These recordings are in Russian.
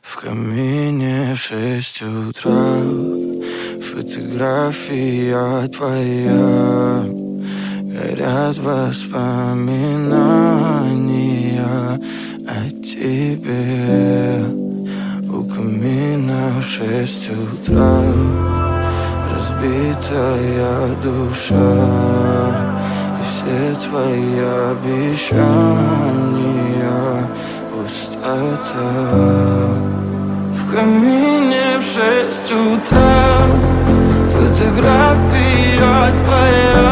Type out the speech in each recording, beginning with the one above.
В камине в 6 утра фотография твоя. Горят воспоминания о тебе. У камина в 6 утра разбитая душа. И все твои обещания пустота. В камине в 6 утра фотография твоя.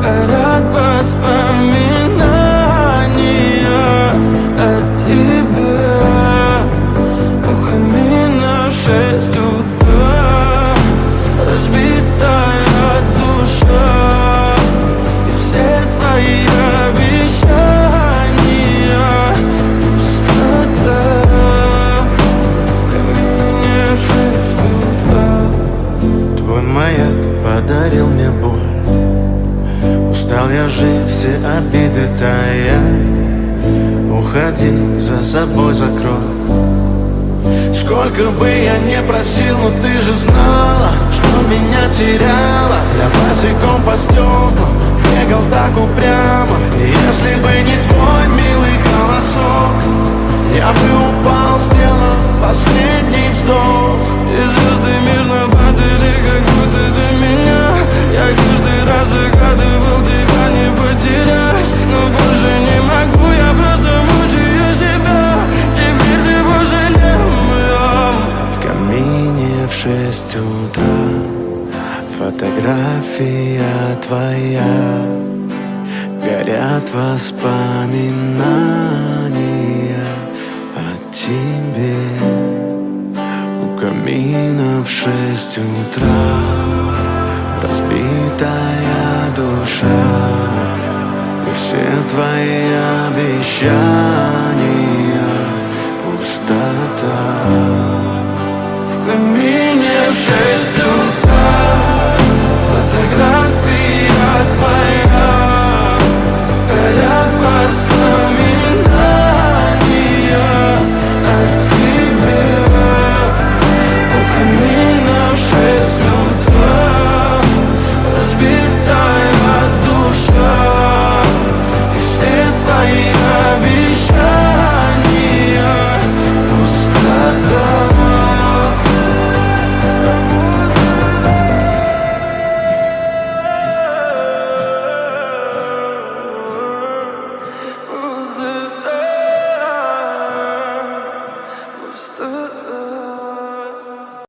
Горят воспоминания о тебе. У камина в 6 утра разбитая душа. И все твои обещания пустота. В камине в 6 утра. Твой маяк подарил мне боль. Устал я жить, все обиды тая. Уходи, за собой закрой. Сколько бы я не просил, но ты же знала, что меня теряла. Я босиком по стеклам бегал так упрямо. И если бы не твой милый голосок, я бы упал, сделав последний вздох. И звезды мирно падали, как будто до меня. Я каждый раз загадывал тебя не потерять, но больше не могу, я просто мучаю себя. Теперь ты больше не моя. В камине в 6 утра фотография твоя. Горят воспоминания о тебе. У камина в 6 утра разбитая душа. И все твои обещания пустота. В камине в 6 утра фотография твоя. Горят воспоминания о тебе. У камина в 6 утра разбитая душа. И все твои обещания пустота. Пустота.